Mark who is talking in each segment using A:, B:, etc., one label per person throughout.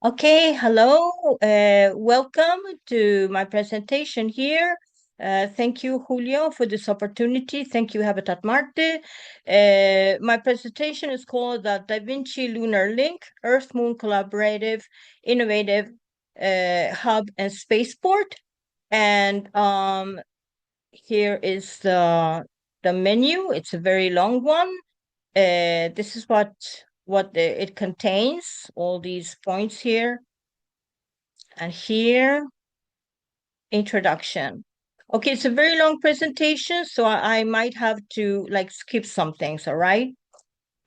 A: Okay, hello. Welcome to my presentation here. Thank you, Julio, for this opportunity. Thank you, Habitat Marte. My presentation is called the Da Vinci Lunar Link, Earth-Moon Collaborative Innovative Hub and Spaceport. And here is the menu. It's a very long one. This is what it contains, all these points here. And here, introduction. Okay, it's a very long presentation, so I might have to like skip some things, all right?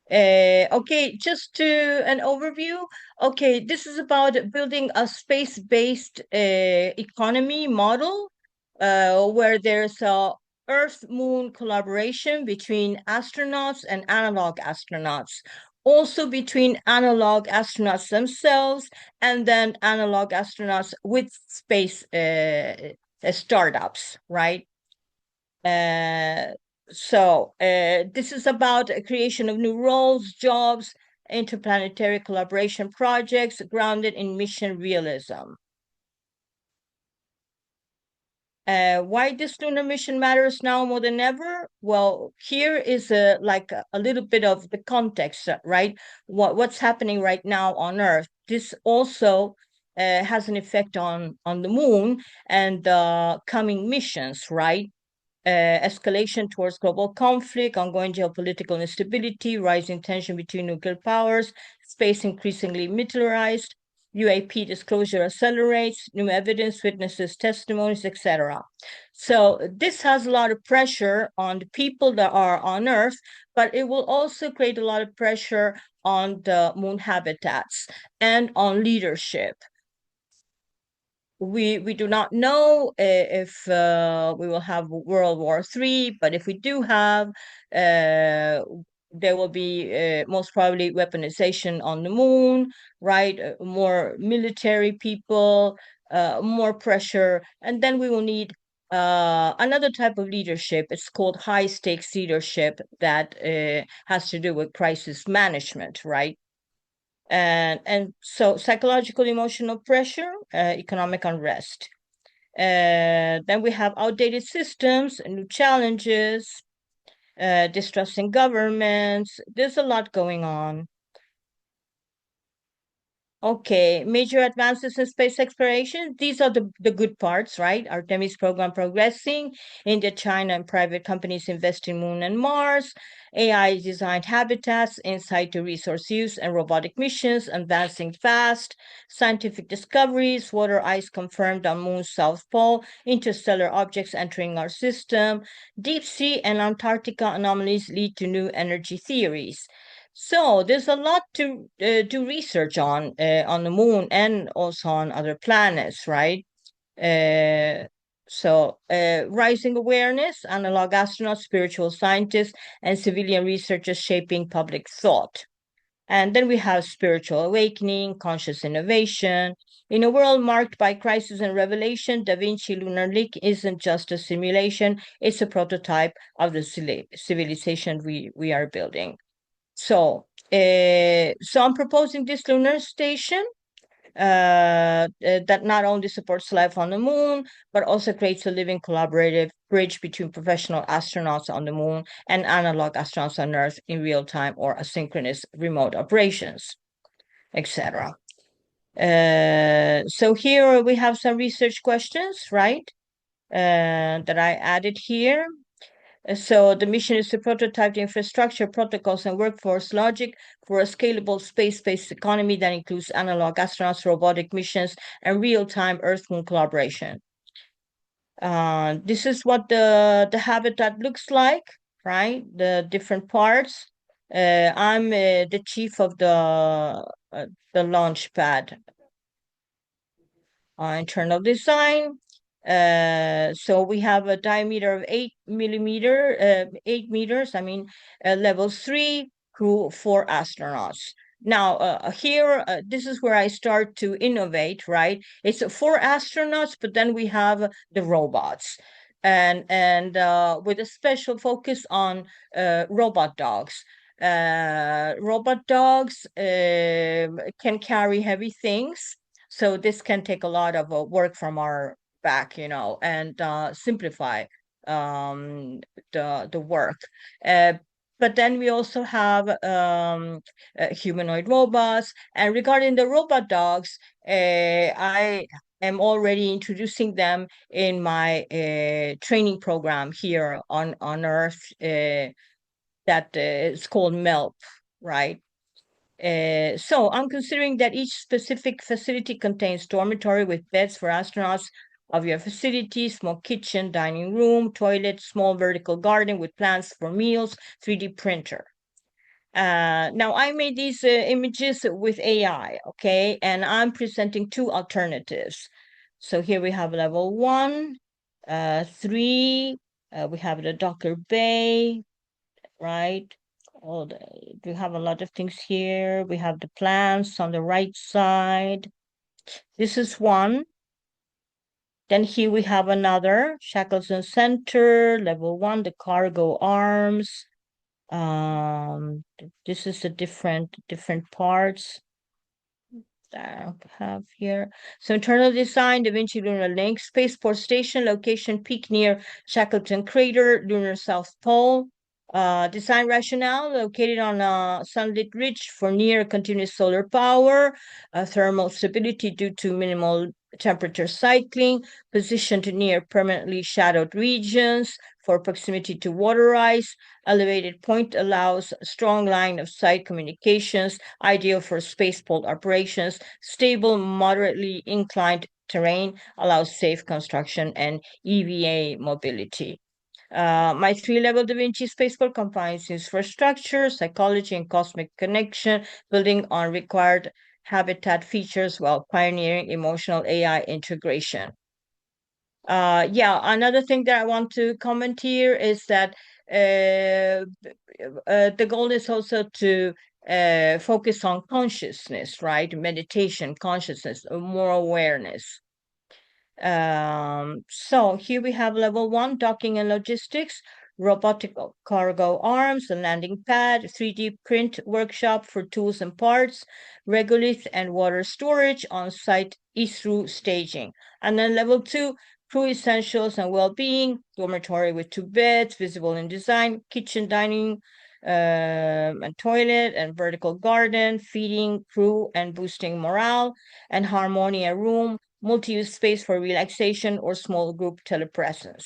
A: Okay, just to an overview. Okay, this is about building a space-based economy model where there's a Earth-Moon collaboration between astronauts and analog astronauts, also between analog astronauts themselves and then analog astronauts with space startups, right? This is about a creation of new roles, jobs, interplanetary collaboration projects grounded in mission realism. Why this lunar mission matters now more than ever? Well, here is a little bit of the context, right? What's happening right now on Earth? This also has an effect on the moon and the coming missions, right? Escalation towards global conflict, ongoing geopolitical instability, rising tension between nuclear powers, space increasingly militarized, UAP disclosure accelerates, new evidence, witnesses, testimonies, etc. So this has a lot of pressure on the people that are on Earth, but it will also create a lot of pressure on the moon habitats and on leadership. We do not know if we will have World War III, but if we do have, there will be most probably weaponization on the moon, right? More military people, more pressure, and then we will need another type of leadership. It's called high stakes leadership that has to do with crisis management, right? And so psychological emotional pressure, economic unrest. Then we have outdated systems, new challenges, distrust in governments. There's a lot going on. Okay, major advances in space exploration. These are the good parts, right? Artemis program progressing. India, China, and private companies invest in Moon and Mars. AI designed habitats, insight to resource use, and robotic missions advancing fast. Scientific discoveries, water ice confirmed on Moon's south pole, interstellar objects entering our system. Deep sea and Antarctica anomalies lead to new energy theories. So there's a lot to do research on the moon and also on other planets, right? Uh, Rising awareness, analog astronauts, spiritual scientists, and civilian researchers shaping public thought. And then we have spiritual awakening, conscious innovation. In a world marked by crisis and revelation, Da Vinci Lunar Link isn't just a simulation, it's a prototype of the civilization we are building. So I'm proposing this lunar station that not only supports life on the moon, but also creates a living collaborative bridge between professional astronauts on the moon and analog astronauts on Earth in real time or asynchronous remote operations, etc. So here we have some research questions, right? That I added here. So the mission is to prototype the infrastructure, protocols, and workforce logic for a scalable space-based economy that includes analog astronauts, robotic missions, and real-time Earth-Moon collaboration. This is what the habitat looks like, right? The different parts. I'm the chief of the launch pad internal design. So we have a diameter of 8 meters, level 3, crew 4 astronauts. Now, here, this is where I start to innovate, right? It's 4 astronauts, but then we have the robots. And with a special focus on robot dogs. Robot dogs can carry heavy things, so this can take a lot of work from our back, and simplify um, the work. Uh, but then we also have humanoid robots. And regarding the robot dogs, I am already introducing them in my training program here on Earth. That is called MELP, right? So I'm considering that each specific facility contains dormitory with beds for astronauts of your facility, small kitchen, dining room, toilet, small vertical garden with plants for meals, 3D printer. Now I made these images with AI, okay, and I'm presenting two alternatives. So here we have level 1, 3, we have the Docker Bay, right? We have a lot of things here. We have the plants on the right side. This is one. Then here we have another, Shackleton Center, level 1, the cargo arms. This is the different parts that I have here. So internal design, Da Vinci Lunar Link, Spaceport Station, location peak near Shackleton Crater, Lunar South Pole. Design rationale, located on a sunlit ridge for near continuous solar power, thermal stability due to minimal temperature cycling, positioned near permanently shadowed regions for proximity to water ice. Elevated point allows strong line of sight communications, ideal for spaceport operations. Stable, moderately inclined terrain allows safe construction and EVA mobility. My three-level Da Vinci spaceport combines infrastructure, psychology, and cosmic connection, building on required habitat features while pioneering emotional AI integration. Yeah, another thing that I want to comment here is that the goal is also to focus on consciousness, right? Meditation, consciousness, more awareness. So here we have level 1, docking and logistics, robotic cargo arms, a landing pad, 3D print workshop for tools and parts, regolith and water storage, on-site e-through staging. And then level 2, crew essentials and well-being, dormitory with 2 beds, visible in design, kitchen, dining, and toilet and vertical garden, feeding crew and boosting morale, and harmonia room, multi-use space for relaxation or small group telepresence.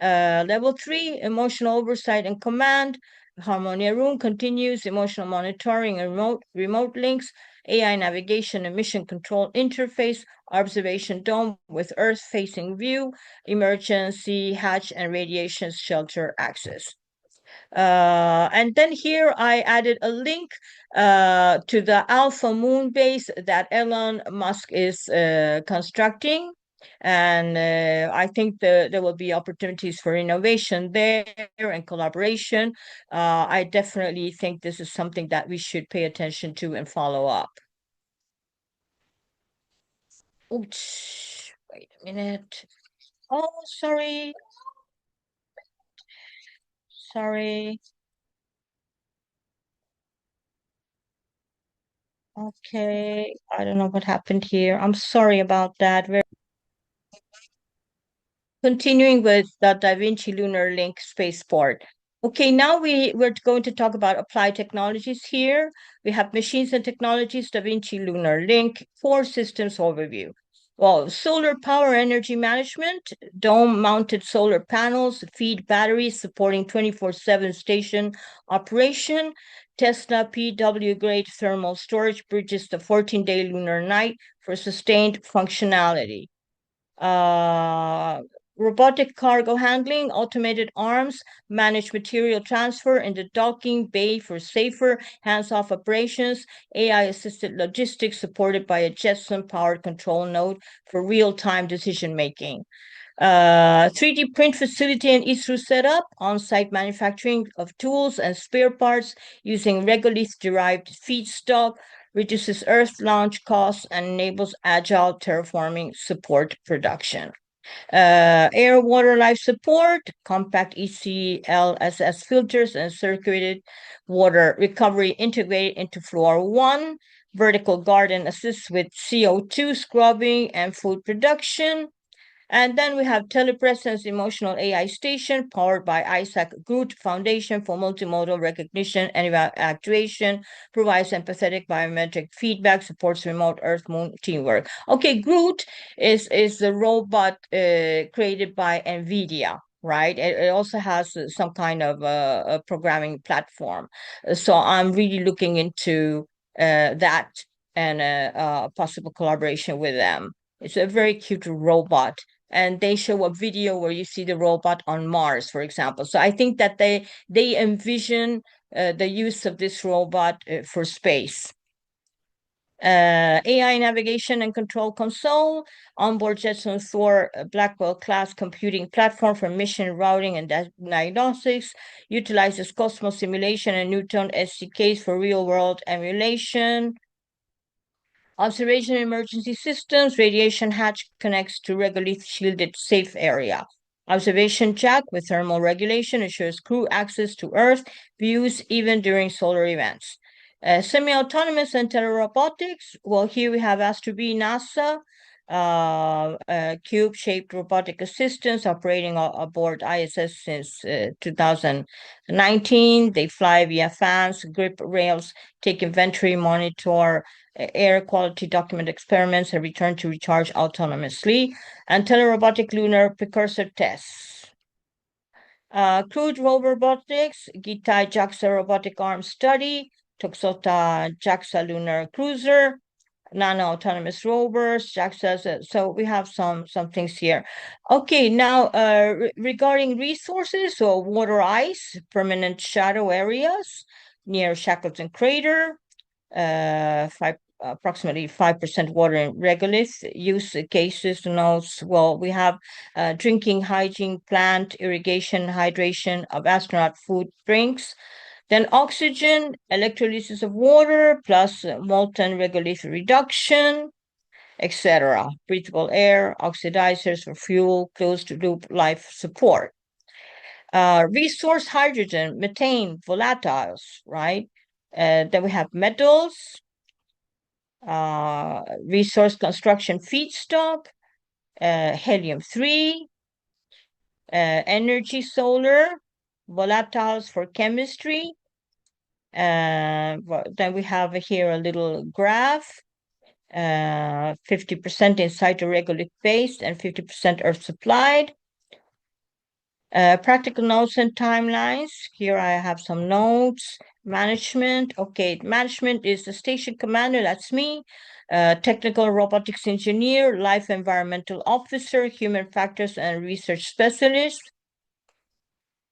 A: Level 3, emotional oversight and command. Harmonia room continues emotional monitoring and remote links, AI navigation and mission control interface, observation dome with Earth-facing view, emergency hatch and radiation shelter access. And then here I added a link to the Alpha Moon base that Elon Musk is constructing. And I think there will be opportunities for innovation there and collaboration. I definitely think this is something that we should pay attention to and follow up. Oops, wait a minute. Oh, sorry. Sorry. Okay, I don't know what happened here. I'm sorry about that. Continuing with the Da Vinci Lunar Link spaceport. Okay, now we're going to talk about applied technologies here. We have machines and technologies, Da Vinci Lunar Link, core systems overview. Well, solar power energy management, dome-mounted solar panels, feed batteries supporting 24/7 station operation. Tesla PW-grade thermal storage bridges the 14-day lunar night for sustained functionality. Robotic cargo handling, automated arms, manage material transfer in the docking bay for safer hands-off operations, AI-assisted logistics supported by a Jetson-powered control node for real-time decision-making. 3D print facility and e-through setup, on-site manufacturing of tools and spare parts using regolith-derived feedstock, reduces Earth launch costs, and enables agile terraforming support production. Air water life support, compact ECLSS filters, and circuited water recovery integrated into floor one. Vertical garden assists with CO2 scrubbing and food production. And then we have Telepresence Emotional AI Station, powered by Isaac Groot Foundation for Multimodal Recognition and Actuation, provides empathetic biometric feedback, supports remote Earth Moon teamwork. Okay, Groot is the robot created by NVIDIA. Right. It also has some kind of a programming platform. So I'm really looking into that and a possible collaboration with them. It's a very cute robot, and they show a video where you see the robot on Mars, for example. So I think that they envision the use of this robot for space. AI navigation and control console, onboard Jetson Thor Blackwell class computing platform for mission routing and diagnostics, utilizes Cosmos simulation and Newton SDKs for real world emulation. Observation emergency systems, radiation hatch connects to regolith shielded safe area. Observation jack with thermal regulation ensures crew access to Earth views even during solar events. Semi-autonomous and telerobotics. Well, here we have Astro-B NASA, cube-shaped robotic assistants operating aboard ISS since 2019. They fly via fans, grip rails, take inventory, monitor air quality, document experiments, and return to recharge autonomously. And telerobotic lunar precursor tests. Crewed rover robotics, Gitai JAXA robotic arm study, Toxota JAXA lunar cruiser, nano autonomous rovers, JAXA. So we have some things here. Okay, now regarding resources, so water ice, permanent shadow areas near Shackleton crater, approximately 5% water in regolith use cases notes. Well, we have drinking hygiene plant, irrigation, hydration of astronaut food drinks. Then oxygen, electrolysis of water, plus molten regolith reduction, etc. Breathable air, oxidizers for fuel, closed loop life support. Resource hydrogen, methane, volatiles, right? Then we have metals, resource construction feedstock, helium-3, energy solar, volatiles for chemistry. Then we have here a little graph, 50% in cytoregolith based and 50% earth supplied. Practical notes and timelines. Here I have some notes. Management. Okay, management is the station commander, that's me. Technical robotics engineer, life environmental officer, human factors and research specialist.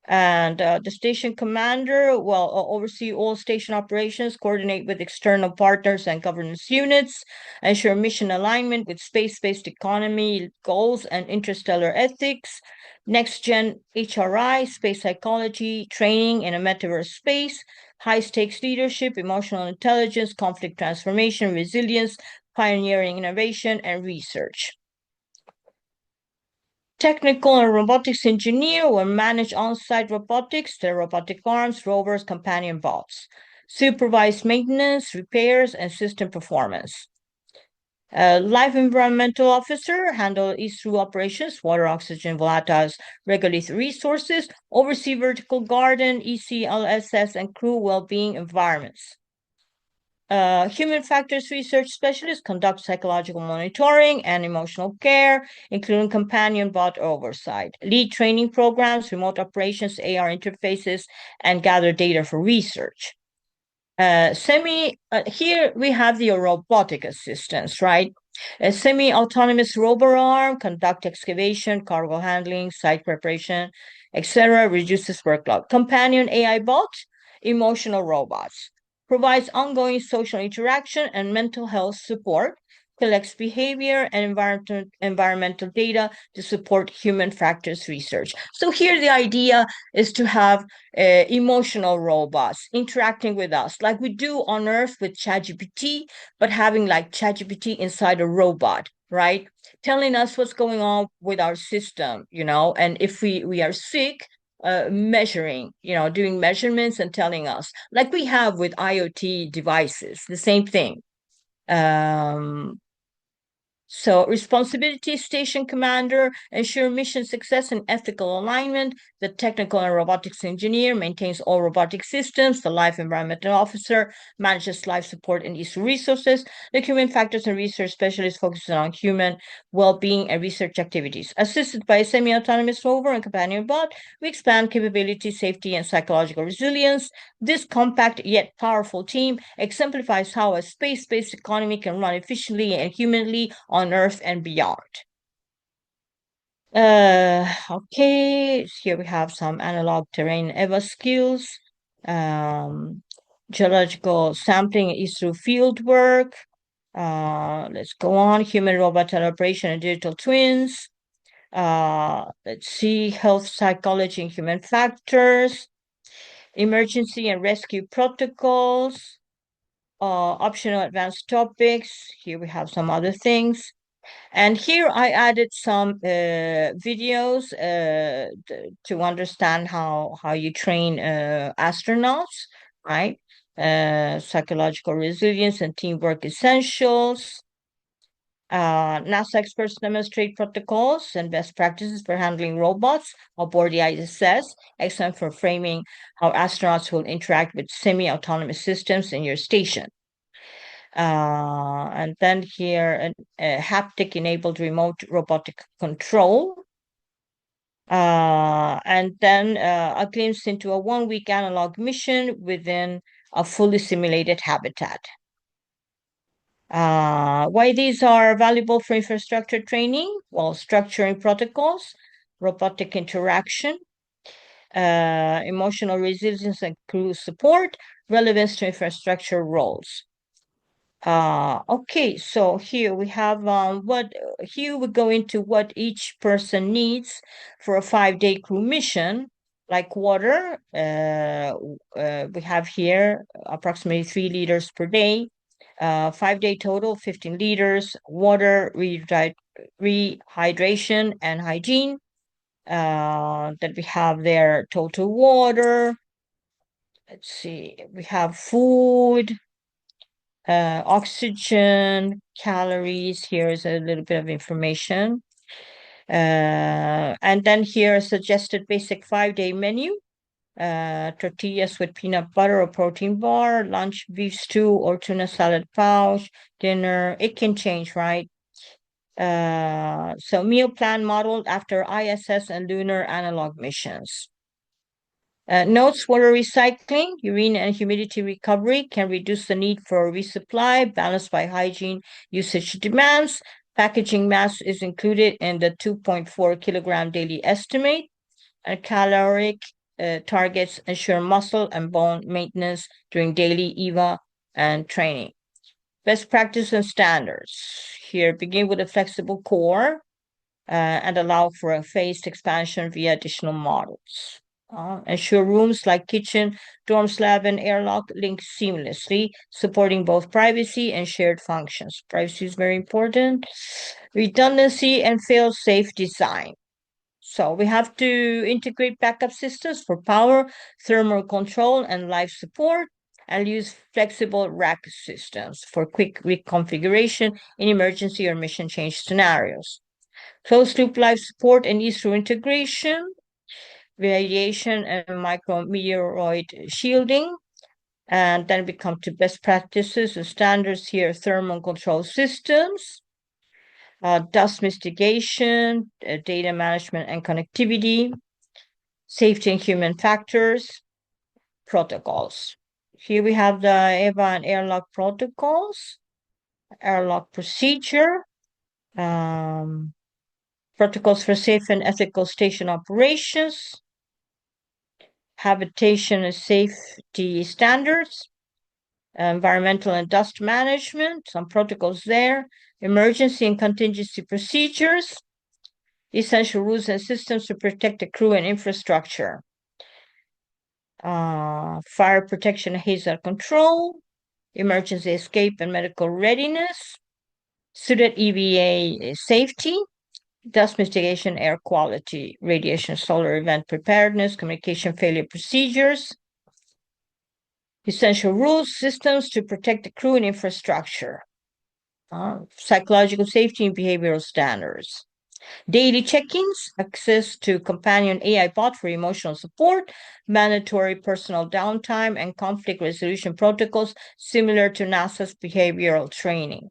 A: And the station commander will oversee all station operations, coordinate with external partners and governance units, ensure mission alignment with space-based economy goals and interstellar ethics, next-gen HRI, space psychology, training in a metaverse space, high-stakes leadership, emotional intelligence, conflict transformation, resilience, pioneering innovation, and research. Technical and robotics engineer will manage on-site robotics, their robotic arms, rovers, companion bots. Supervise maintenance, repairs, and system performance. Life environmental officer, handle through operations, water, oxygen, volatiles, regolith resources, oversee vertical garden, ECLSS, and crew well-being environments. Human factors research specialist conduct psychological monitoring and emotional care, including companion bot oversight. Lead training programs, remote operations, AR interfaces, and gather data for research. Here we have the robotic assistance, right? A semi-autonomous rover arm, conduct excavation, cargo handling, site preparation, etc., reduces workload. Companion AI bot, emotional robots, provides ongoing social interaction and mental health support, collects behavior and environmental data to support human factors research. So here the idea is to have emotional robots interacting with us like we do on Earth with ChatGPT, but having like ChatGPT inside a robot. right? Telling us what's going on with our system, and if we are sick, measuring, doing measurements and telling us, like we have with IoT devices, the same thing. So responsibility, station commander, ensure mission success and ethical alignment. The technical and robotics engineer maintains all robotic systems. The life environmental officer manages life support and issue resources. The human factors and research specialist focuses on human well-being and research activities. Assisted by a semi-autonomous rover and companion bot, we expand capability, safety, and psychological resilience. This compact yet powerful team exemplifies how a space-based economy can run efficiently and humanly on Earth and beyond. Okay, here we have some analog terrain EVA skills, geological sampling is through field work. Let's go on, human robot collaboration and digital twins. Let's see, health psychology and human factors, emergency and rescue protocols, optional advanced topics. Here we have some other things. And here I added some videos to understand how you train astronauts, right? Psychological resilience and teamwork essentials. NASA experts demonstrate protocols and best practices for handling robots aboard the ISS, excellent for framing how astronauts will interact with semi-autonomous systems in your station. And then here, a haptic-enabled remote robotic control. And then a glimpse into a 1-week analog mission within a fully simulated habitat. Why these are valuable for infrastructure training? Well, structuring protocols, robotic interaction, emotional resilience and crew support, relevance to infrastructure roles. Okay, so here we have here we go into what each person needs for a 5-day crew mission, like water. We have here approximately 3 liters per day, 5-day total, 15 liters, water, rehydration and hygiene. That we have there total water. Let's see, we have food, oxygen, calories. Here's a little bit of information. And then here a suggested basic 5-day menu. Tortillas with peanut butter or protein bar, lunch beef stew or tuna salad pouch, dinner. It can change, right? So meal plan modeled after ISS and lunar analog missions. Notes, water recycling, urine and humidity recovery can reduce the need for resupply, balanced by hygiene usage demands. Packaging mass is included in the 2.4 kilogram daily estimate. And caloric targets ensure muscle and bone maintenance during daily EVA and training. Best practice and standards. Here, begin with a flexible core and allow for a phased expansion via additional models. Ensure rooms like kitchen, dorm slab, and airlock link seamlessly, supporting both privacy and shared functions. Privacy is very important. Redundancy and fail-safe design. So we have to integrate backup systems for power, thermal control, and life support, and use flexible rack systems for quick reconfiguration in emergency or mission change scenarios. Closed loop life support and ease-through integration, radiation and micrometeoroid shielding. And then we come to best practices and standards here, thermal control systems, dust mitigation, data management and connectivity, safety and human factors, protocols. Here we have the EVA and airlock protocols, airlock procedure, protocols for safe and ethical station operations, habitation and safety standards, environmental and dust management, some protocols there, emergency and contingency procedures, essential rules and systems to protect the crew and infrastructure, fire protection and hazard control, emergency escape and medical readiness, Student EVA safety, dust mitigation, air quality, radiation, solar event preparedness, communication failure procedures, essential rules, systems to protect the crew and infrastructure, psychological safety and behavioral standards. Daily check-ins, access to companion AI bot for emotional support, mandatory personal downtime, and conflict resolution protocols similar to NASA's behavioral training.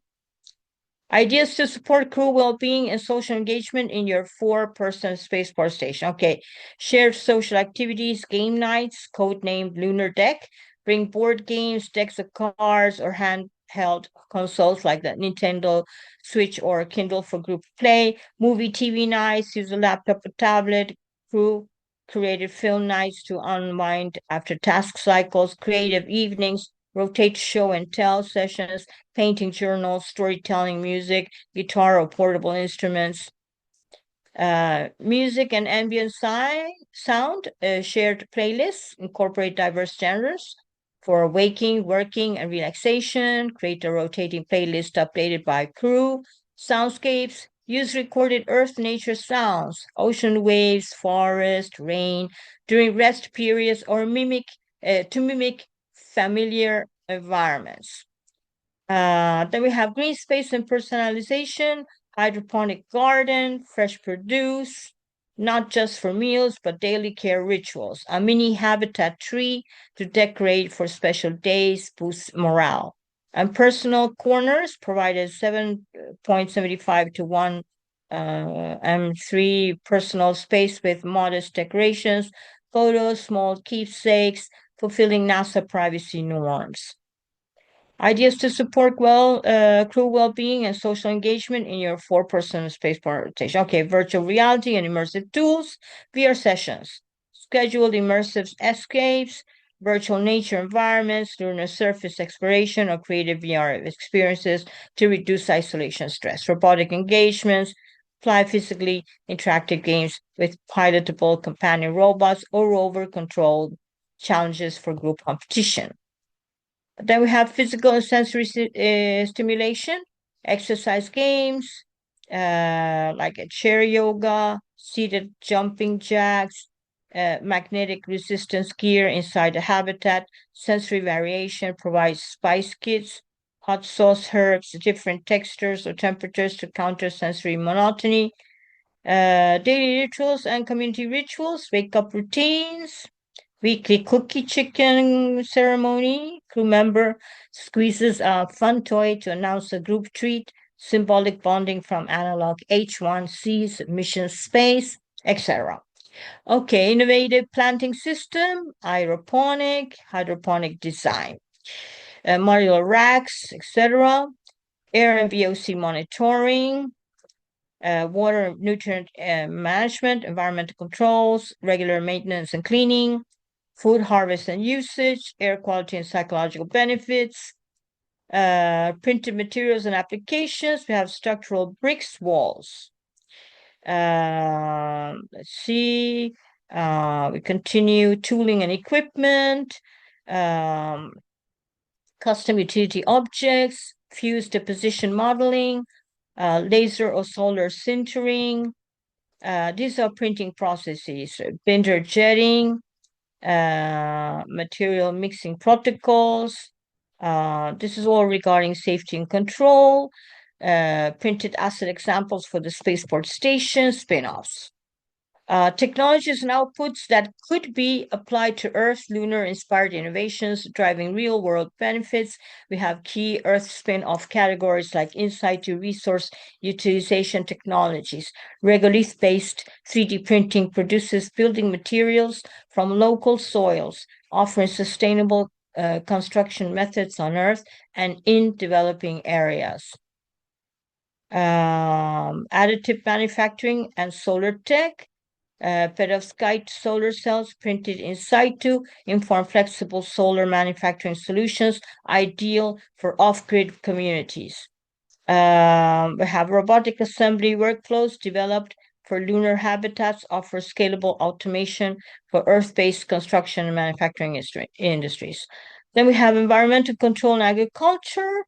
A: Ideas to support crew well-being and social engagement in your four-person spaceport station. Okay, shared social activities, game nights, codenamed Lunar Deck. Bring board games, decks of cards, or handheld consoles like the Nintendo Switch or Kindle for group play. Movie TV nights, use a laptop or tablet. Crew creative film nights to unwind after task cycles. Creative evenings, rotate show and tell sessions, painting journals, storytelling, music, guitar or portable instruments. Music and ambient sound, shared playlists, incorporate diverse genres for waking, working, and relaxation. Create a rotating playlist updated by crew. Soundscapes, use recorded earth nature sounds, ocean waves, forest, rain during rest periods, or to mimic familiar environments. Then we have green space and personalization, hydroponic garden, fresh produce, not just for meals, but daily care rituals. A mini habitat tree to decorate for special days, boosts morale. And personal corners provided 7.75 to 1 M3 personal space with modest decorations, photos, small keepsakes, fulfilling NASA privacy norms. Ideas to support crew well-being and social engagement in your four-person spaceport rotation. Okay, virtual reality and immersive tools, VR sessions, scheduled immersive escapes, virtual nature environments, lunar surface exploration, or creative VR experiences to reduce isolation stress. Robotic engagements, fly physically interactive games with pilotable companion robots or rover-controlled challenges for group competition. Then we have physical and sensory stimulation, exercise games, like a chair yoga, seated jumping jacks, magnetic resistance gear inside the habitat, sensory variation provides spice kits, hot sauce herbs, different textures or temperatures to counter sensory monotony, daily rituals and community rituals, wake up routines, weekly cookie chicken ceremony. Crew member squeezes a fun toy to announce a group treat, symbolic bonding from analog H1Cs, mission space, etc. Okay, innovative planting system, hydroponic design, modular racks, etc. Air and VOC monitoring, water nutrient management, environmental controls, regular maintenance and cleaning, food harvest and usage, air quality and psychological benefits, printed materials and applications. We have structural bricks walls. Let's see. We continue tooling and equipment, custom utility objects, fused deposition modeling, laser or solar sintering. These are printing processes, binder jetting, material mixing protocols. This is all regarding safety and control. Printed asset examples for the spaceport station, spin-offs. Technologies and outputs that could be applied to Earth lunar-inspired innovations, driving real-world benefits. We have key Earth spin-off categories like in situ resource utilization technologies. Regolith-based 3D printing produces building materials from local soils, offering sustainable construction methods on Earth and in developing areas. Additive manufacturing and solar tech. Perovskite solar cells printed in situ inform flexible solar manufacturing solutions ideal for off-grid communities. We have robotic assembly workflows developed for lunar habitats, offer scalable automation for Earth-based construction and manufacturing industries. Then we have environmental control and agriculture.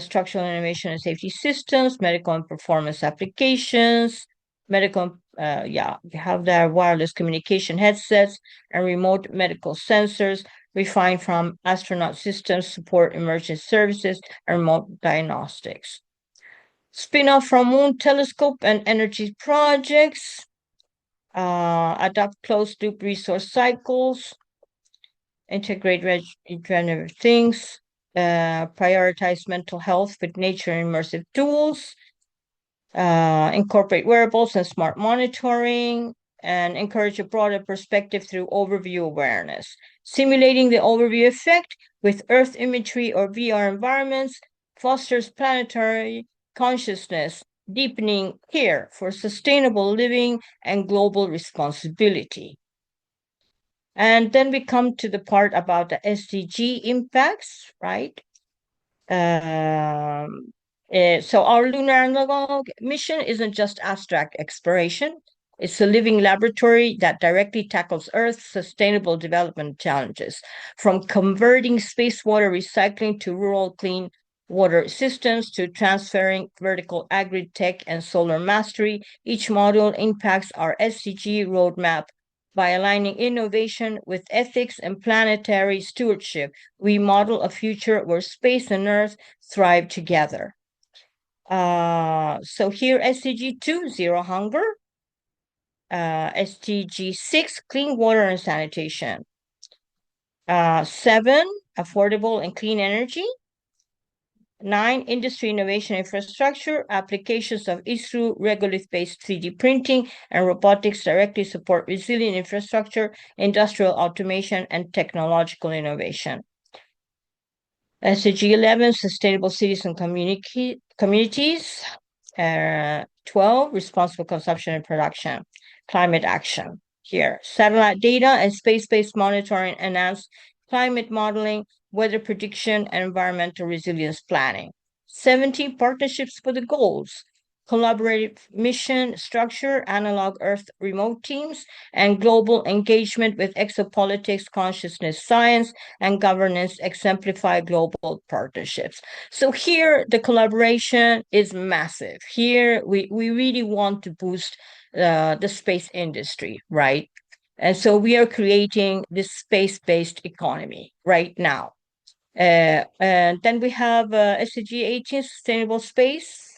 A: structural innovation and safety systems, medical and performance applications, medical, we have their wireless communication headsets and remote medical sensors, refined from astronaut systems, support emergency services, and remote diagnostics. Spin-off from Moon Telescope and energy projects, adopt closed-loop resource cycles, integrate regenerative things, prioritize mental health with nature and immersive tools, incorporate wearables and smart monitoring, and encourage a broader perspective through overview awareness. Simulating the overview effect with Earth imagery or VR environments fosters planetary consciousness, deepening care for sustainable living and global responsibility. And then we come to the part about the SDG impacts, right? So our lunar analog mission isn't just abstract exploration. It's a living laboratory that directly tackles Earth's sustainable development challenges, from converting space water recycling to rural clean water systems to transferring vertical agri-tech and solar mastery. Each module impacts our SDG roadmap. By aligning innovation with ethics and planetary stewardship, we model a future where space and Earth thrive together. So here, SDG 2, zero hunger. SDG 6, clean water and sanitation. 7, affordable and clean energy. 9, industry innovation infrastructure. Applications of ISRO regolith-based 3D printing and robotics directly support resilient infrastructure, industrial automation, and technological innovation. SDG 11, sustainable cities and communities. 12, responsible consumption and production. Climate action. Here, satellite data and space-based monitoring enhance climate modeling, weather prediction, and environmental resilience planning. 17, partnerships for the goals. Collaborative mission structure, analog Earth remote teams, and global engagement with exopolitics, consciousness science, and governance exemplify global partnerships. So here, the collaboration is massive. Here, we really want to boost the space industry, right? And so we are creating this space-based economy right now. And then we have SDG 18, sustainable space.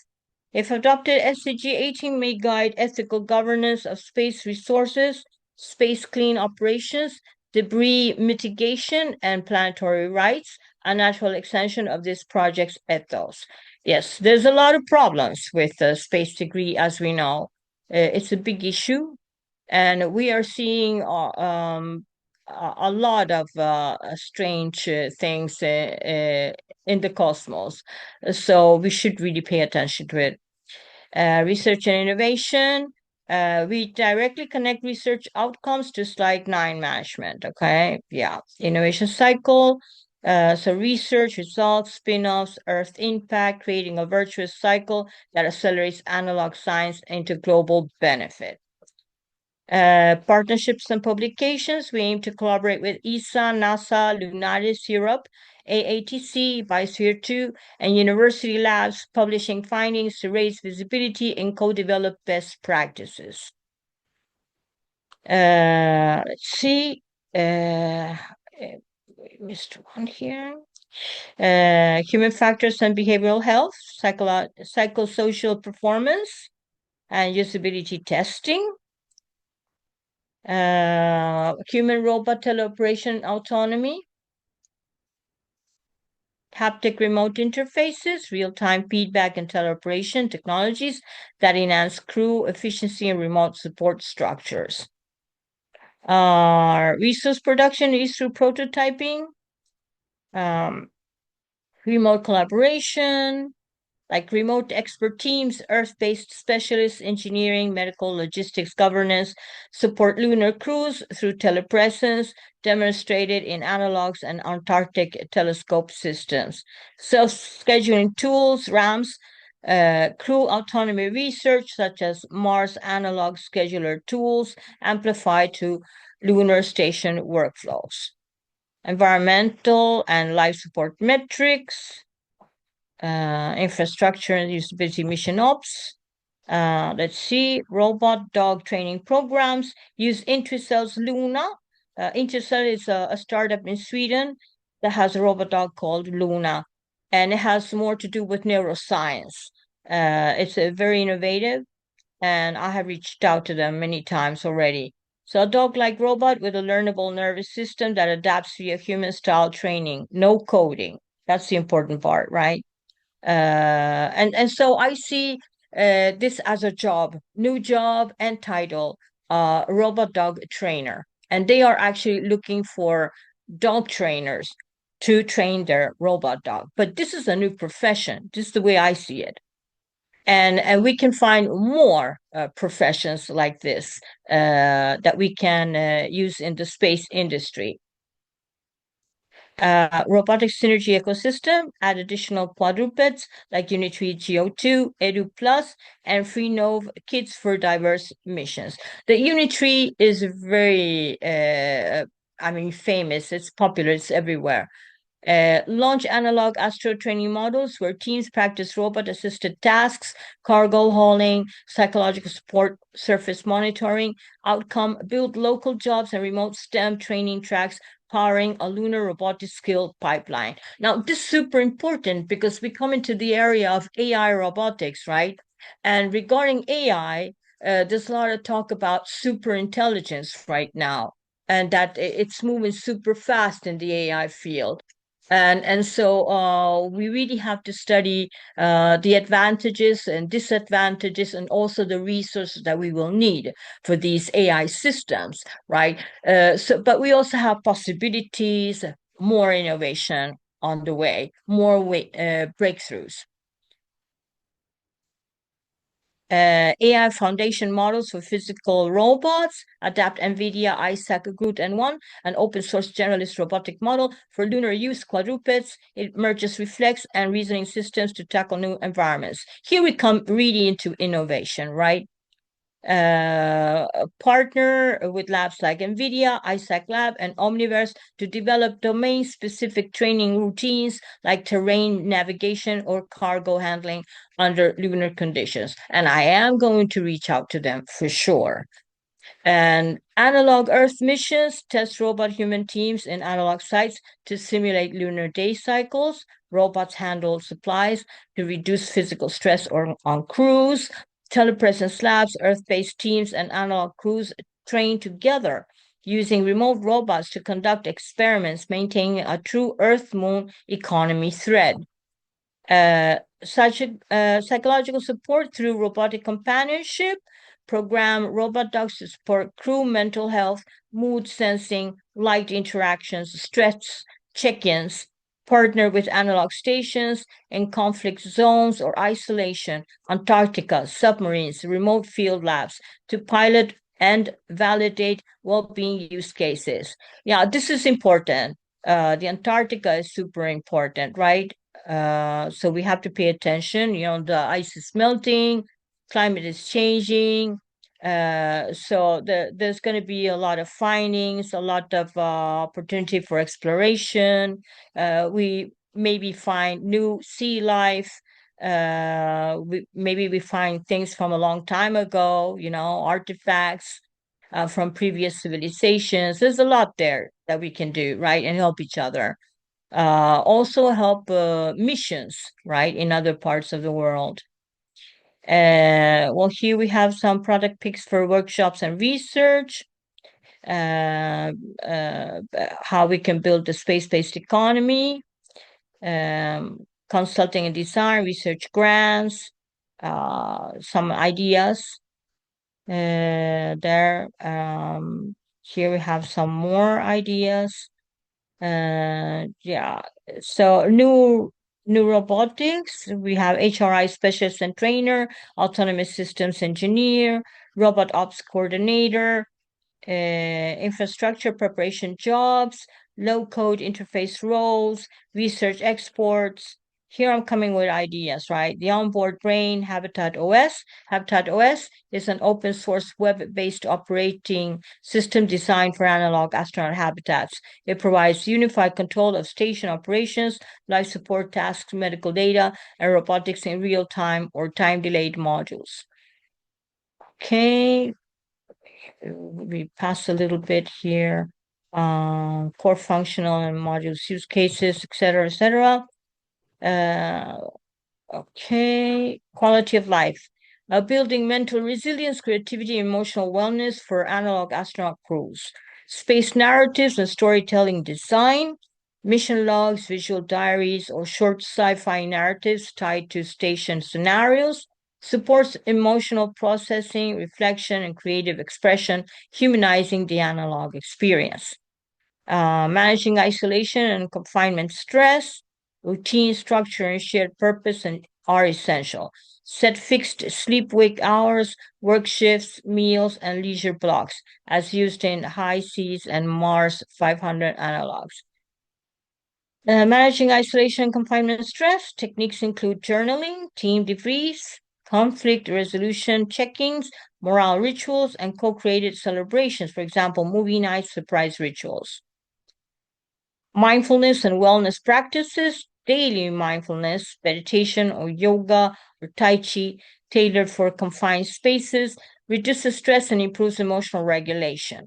A: If adopted, SDG 18 may guide ethical governance of space resources, space clean operations, debris mitigation, and planetary rights, a natural extension of this project's ethos. Yes, there's a lot of problems with space degree, as we know. It's a big issue, and we are seeing a lot of strange things in the cosmos. So we should really pay attention to it. Research and innovation. We directly connect research outcomes to slide 9 management. Okay. Yeah. Innovation cycle. So research, results, spin-offs, Earth impact, creating a virtuous cycle that accelerates analog science into global benefit. Partnerships and publications. We aim to collaborate with ESA, NASA, Lunaris Europe, AATC, Biosphere 2, and university labs, publishing findings to raise visibility and co-develop best practices. Let's see. Missed one here. Human factors and behavioral health, psychosocial performance, and usability testing. Human-robot teleoperation autonomy, haptic remote interfaces, real-time feedback and teleoperation technologies that enhance crew efficiency and remote support structures. Resource production is through prototyping, remote collaboration, like remote expert teams, Earth-based specialists, engineering, medical, logistics, governance, support lunar crews through telepresence, demonstrated in analogs and Antarctic telescope systems. Self-scheduling tools, RAMs, crew autonomy research, such as Mars analog scheduler tools, amplified to lunar station workflows. Environmental and life support metrics, infrastructure and usability mission ops. Let's see, robot dog training programs use Intricell's Luna. Intricell is a startup in Sweden that has a robot dog called Luna, and it has more to do with neuroscience. It's very innovative, and I have reached out to them many times already. So a dog-like robot with a learnable nervous system that adapts via human-style training, no coding. That's the important part, right? And so I see this as a job, new job and title, robot dog trainer. And they are actually looking for dog trainers to train their robot dog. But this is a new profession. This is the way I see it. And we can find more professions like this that we can use in the space industry. Robotic synergy ecosystem, add additional quadrupeds like Unitree Geo2, Edu Plus, and FreeNov kits for diverse missions. The Unitree is very, famous. It's popular. It's everywhere. Launch analog astro training models where teams practice robot assisted tasks, cargo hauling, psychological support, surface monitoring, outcome, build local jobs and remote STEM training tracks powering a lunar robotic skill pipeline. Now, this is super important because we come into the area of AI robotics, right? And regarding AI, there's a lot of talk about super intelligence right now, and that it's moving super fast in the AI field. And so we really have to study the advantages and disadvantages and also the resources that we will need for these AI systems, right? But we also have possibilities, more innovation on the way, more breakthroughs. AI foundation models for physical robots, adapt NVIDIA, Isaac, Groot, and One, an open source generalist robotic model for lunar use quadrupeds. It merges reflex and reasoning systems to tackle new environments. Here we come really into innovation, right? Partner with labs like NVIDIA, Isaac Lab, and Omniverse to develop domain-specific training routines like terrain navigation or cargo handling under lunar conditions. And I am going to reach out to them for sure. And analog Earth missions test robot human teams in analog sites to simulate lunar day cycles. Robots handle supplies to reduce physical stress on crews. Telepresence labs, Earth-based teams, and analog crews train together using remote robots to conduct experiments, maintaining a true Earth-Moon economy thread. Such psychological support through robotic companionship, program robot dogs to support crew mental health, mood sensing, light interactions, stress check-ins, partner with analog stations in conflict zones or isolation, Antarctica, submarines, remote field labs to pilot and validate well-being use cases. Yeah, this is important. The Antarctica is super important, right? So we have to pay attention. You know, the ice is melting, climate is changing. So there's going to be a lot of findings, a lot of opportunity for exploration. We maybe find new sea life. Maybe we find things from a long time ago, you know, artifacts from previous civilizations. There's a lot there that we can do, right, and help each other. Also help missions, right, in other parts of the world. Well, here we have some product picks for workshops and research. How we can build the space-based economy, consulting and design, research grants, some ideas there. Here we have some more ideas. Yeah, so new robotics, we have HRI specialist and trainer, autonomous systems engineer, robot ops coordinator, infrastructure preparation jobs, low code interface roles, research exports, here I'm coming with ideas, right? The onboard brain, Habitat OS. Habitat OS is an open source web-based operating system designed for analog astronaut habitats. It provides unified control of station operations, life support tasks, medical data, and robotics in real time or time-delayed modules. Okay, we pass a little bit here. Core functional and modules use cases, etc., etc. Okay, quality of life. Building mental resilience, creativity, emotional wellness for analog astronaut crews. Space narratives and storytelling design. Mission logs, visual diaries, or short sci-fi narratives tied to station scenarios. Supports emotional processing, reflection, and creative expression, humanizing the analog experience. Managing isolation and confinement stress, routine, structure, and shared purpose are essential. Set fixed sleep-wake hours, work shifts, meals, and leisure blocks, as used in High Seas and Mars 500 analogs. Managing isolation and confinement stress, techniques include journaling, team debriefs, conflict resolution check-ins, morale rituals, and co-created celebrations, for example, movie nights, surprise rituals. Mindfulness and wellness practices, daily mindfulness, meditation or yoga or Tai Chi, tailored for confined spaces, reduces stress and improves emotional regulation.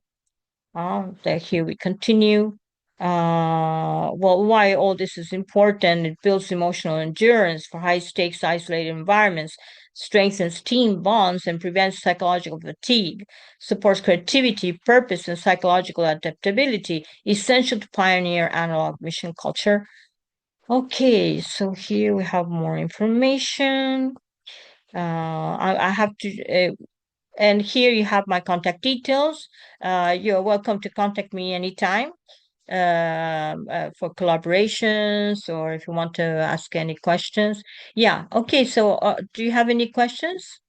A: Here we continue. Well, why all this is important? It builds emotional endurance for high stakes, isolated environments, strengthens team bonds, and prevents psychological fatigue, supports creativity, purpose, and psychological adaptability, essential to pioneer analog mission culture. Okay, so here we have more information. I have to and here you have my contact details. You're welcome to contact me anytime for collaborations or if you want to ask any questions. Yeah, okay, so do you have any questions?